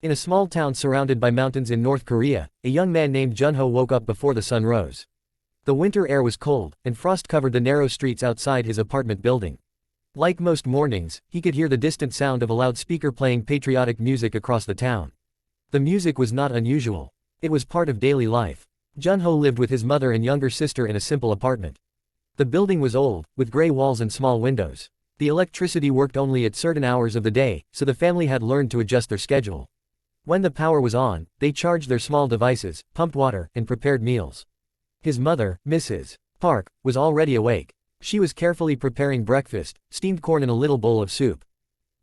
In a small town surrounded by mountains in North Korea, a young man named Junho woke up before the sun rose. The winter air was cold, and frost covered the narrow streets outside his apartment building. Like most mornings, he could hear the distant sound of a loudspeaker playing patriotic music across the town. The music was not unusual. It was part of daily life. Junho lived with his mother and younger sister in a simple apartment. The building was old, with gray walls and small windows. The electricity worked only at certain hours of the day, so the family had learned to adjust their schedule. When the power was on, they charged their small devices, pumped water, and prepared meals. His mother, Mrs. Park, was already awake. She was carefully preparing breakfast, steamed corn in a little bowl of soup.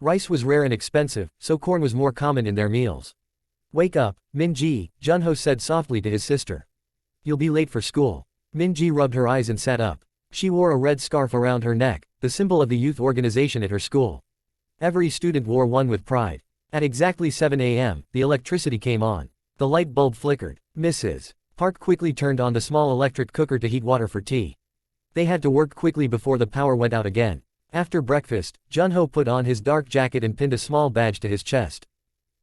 Rice was rare and expensive, so corn was more common in their meals. "Wake up, Min-ji," Junho said softly to his sister. "You'll be late for school." Min-ji rubbed her eyes and sat up. She wore a red scarf around her neck, the symbol of the youth organization at her school. Every student wore one with pride. At exactly 7 a.m., the electricity came on. The light bulb flickered. Mrs. Park quickly turned on the small electric cooker to heat water for tea. They had to work quickly before the power went out again. After breakfast, Junho put on his dark jacket and pinned a small badge to his chest.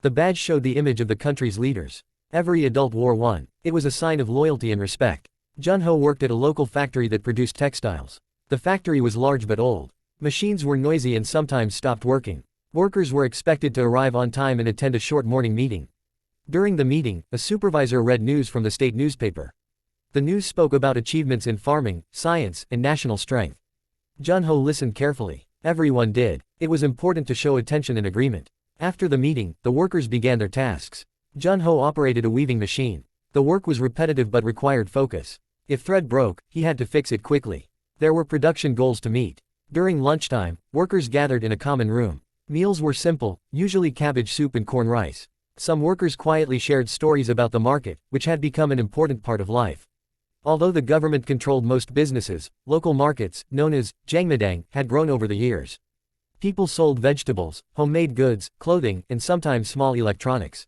The badge showed the image of the country's leaders. Every adult wore one. It was a sign of loyalty and respect. Junho worked at a local factory that produced textiles. The factory was large but old. Machines were noisy and sometimes stopped working. Workers were expected to arrive on time and attend a short morning meeting. During the meeting, a supervisor read news from the state newspaper. The news spoke about achievements in farming, science, and national strength. Junho listened carefully. Everyone did. It was important to show attention and agreement. After the meeting, the workers began their tasks. Junho operated a weaving machine. The work was repetitive but required focus. If thread broke, he had to fix it quickly. There were production goals to meet. During lunchtime, workers gathered in a common room. Meals were simple, usually cabbage soup and corn rice. Some workers quietly shared stories about the market, which had become an important part of life. Although the government controlled most businesses, local markets, known as jangmadang, had grown over the years. People sold vegetables, homemade goods, clothing, and sometimes small electronics.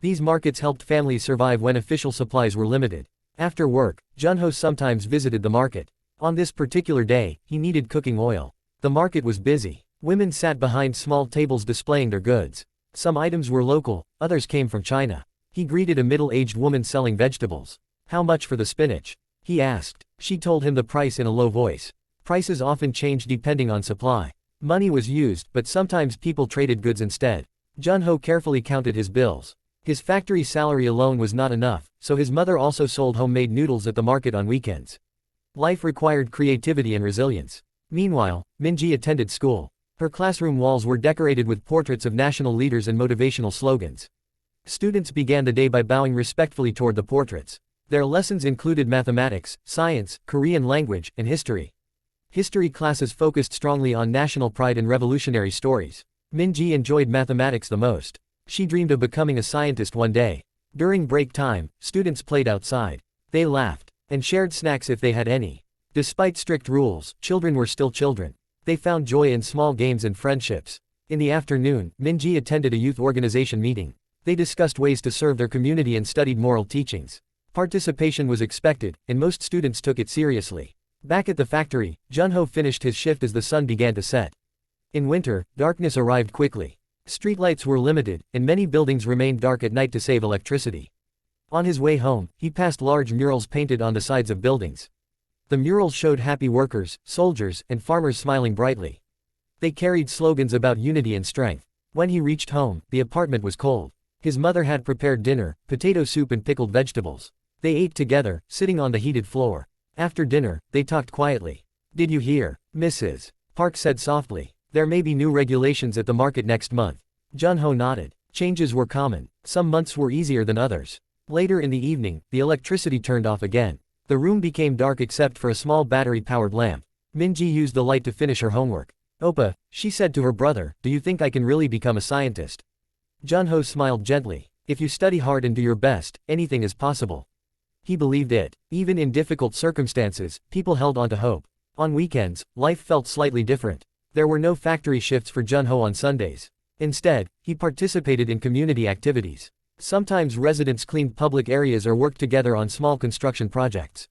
These markets helped families survive when official supplies were limited. After work, Junho sometimes visited the market. On this particular day, he needed cooking oil. The market was busy. Women sat behind small tables displaying their goods. Some items were local, others came from China. He greeted a middle-aged woman selling vegetables. "How much for the spinach?" he asked. She told him the price in a low voice. Prices often changed depending on supply. Money was used, but sometimes people traded goods instead. Junho carefully counted his bills. His factory salary alone was not enough, so his mother also sold homemade noodles at the market on weekends. Life required creativity and resilience. Meanwhile, Min-ji attended school. Her classroom walls were decorated with portraits of national leaders and motivational slogans. Students began the day by bowing respectfully toward the portraits. Their lessons included mathematics, science, Korean language, and history. History classes focused strongly on national pride and revolutionary stories. Min-ji enjoyed mathematics the most. She dreamed of becoming a scientist one day. During break time, students played outside. They laughed and shared snacks if they had any. Despite strict rules, children were still children. They found joy in small games and friendships. In the afternoon, Min-ji attended a youth organization meeting. They discussed ways to serve their community and studied moral teachings. Participation was expected, and most students took it seriously. Back at the factory, Junho finished his shift as the sun began to set. In winter, darkness arrived quickly. Streetlights were limited, and many buildings remained dark at night to save electricity. On his way home, he passed large murals painted on the sides of buildings. The murals showed happy workers, soldiers, and farmers smiling brightly. They carried slogans about unity and strength. When he reached home, the apartment was cold. His mother had prepared dinner, potato soup and pickled vegetables. They ate together, sitting on the heated floor. After dinner, they talked quietly. "Did you hear?" Mrs. Park said softly. "There may be new regulations at the market next month." Junho nodded. Changes were common. Some months were easier than others. Later in the evening, the electricity turned off again. The room became dark except for a small battery-powered lamp. Min-ji used the light to finish her homework. "Oppa," she said to her brother, "do you think I can really become a scientist?" Junho smiled gently. "If you study hard and do your best, anything is possible." He believed it. Even in difficult circumstances, people held on to hope. On weekends, life felt slightly different. There were no factory shifts for Junho on Sundays. Instead, he participated in community activities. Sometimes residents cleaned public areas or worked together on small construction projects.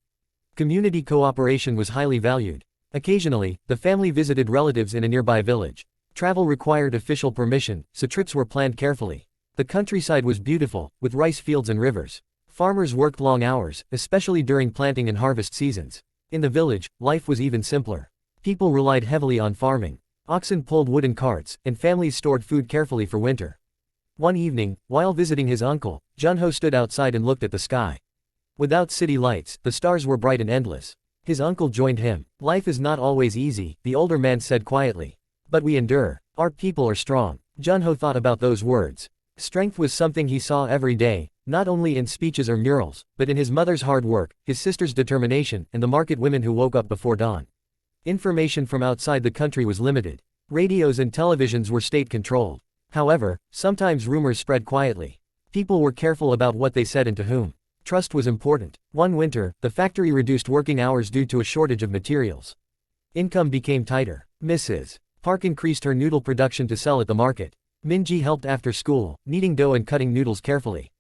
Community cooperation was highly valued. Occasionally, the family visited relatives in a nearby village. Travel required official permission, so trips were planned carefully. The countryside was beautiful, with rice fields and rivers. Farmers worked long hours, especially during planting and harvest seasons. In the village, life was even simpler. People relied heavily on farming. Oxen pulled wooden carts, and families stored food carefully for winter. One evening, while visiting his uncle, Junho stood outside and looked at the sky. Without city lights, the stars were bright and endless. His uncle joined him. "Life is not always easy," the older man said quietly. "But we endure. Our people are strong." Junho thought about those words. Strength was something he saw every day, not only in speeches or murals, but in his mother's hard work, his sister's determination, and the market women who woke up before dawn. Information from outside the country was limited. Radios and televisions were state-controlled. However, sometimes rumors spread quietly. People were careful about what they said and to whom. Trust was important. One winter, the factory reduced working hours due to a shortage of materials. Income became tighter. Mrs. Park increased her noodle production to sell at the market. Minji helped after school, kneading dough and cutting noodles carefully.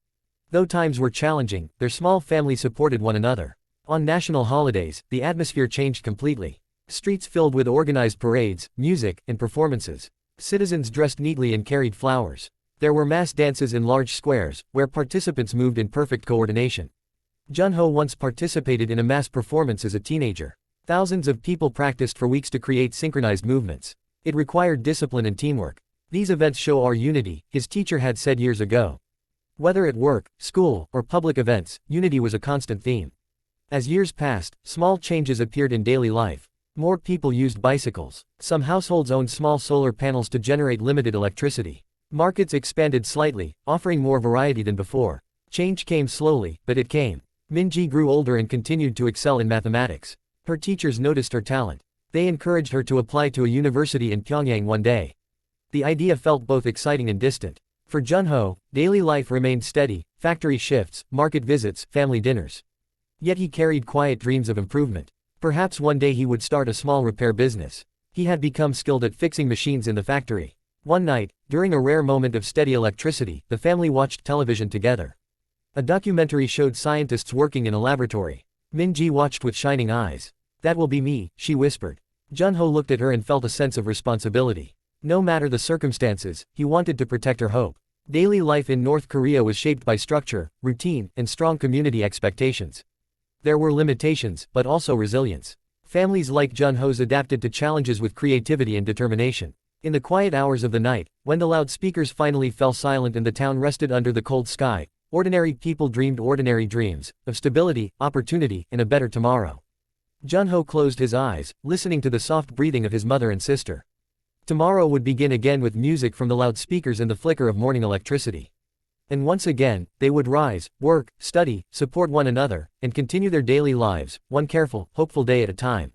Though times were challenging, their small family supported one another. On national holidays, the atmosphere changed completely. Streets filled with organized parades, music, and performances. Citizens dressed neatly and carried flowers. There were mass dances in large squares, where participants moved in perfect coordination. Junho once participated in a mass performance as a teenager. Thousands of people practiced for weeks to create synchronized movements. It required discipline and teamwork. "These events show our unity," his teacher had said years ago. Whether at work, school, or public events, unity was a constant theme. As years passed, small changes appeared in daily life. More people used bicycles. Some households owned small solar panels to generate limited electricity. Markets expanded slightly, offering more variety than before. Change came slowly, but it came. Minji grew older and continued to excel in mathematics. Her teachers noticed her talent. They encouraged her to apply to a university in Pyongyang one day. The idea felt both exciting and distant. For Junho, daily life remained steady: factory shifts, market visits, family dinners. Yet he carried quiet dreams of improvement. Perhaps one day he would start a small repair business. He had become skilled at fixing machines in the factory. One night, during a rare moment of steady electricity, the family watched television together. A documentary showed scientists working in a laboratory. Minji watched with shining eyes. "That will be me," she whispered. Junho looked at her and felt a sense of responsibility. No matter the circumstances, he wanted to protect her hope. Daily life in North Korea was shaped by structure, routine, and strong community expectations. There were limitations, but also resilience. Families like Junho's adapted to challenges with creativity and determination. In the quiet hours of the night, when the loudspeakers finally fell silent and the town rested under the cold sky, ordinary people dreamed ordinary dreams, of stability, opportunity, and a better tomorrow. Junho closed his eyes, listening to the soft breathing of his mother and sister. Tomorrow would begin again with music from the loudspeakers and the flicker of morning electricity. And once again, they would rise, work, study, support one another, and continue their daily lives, one careful, hopeful day at a time.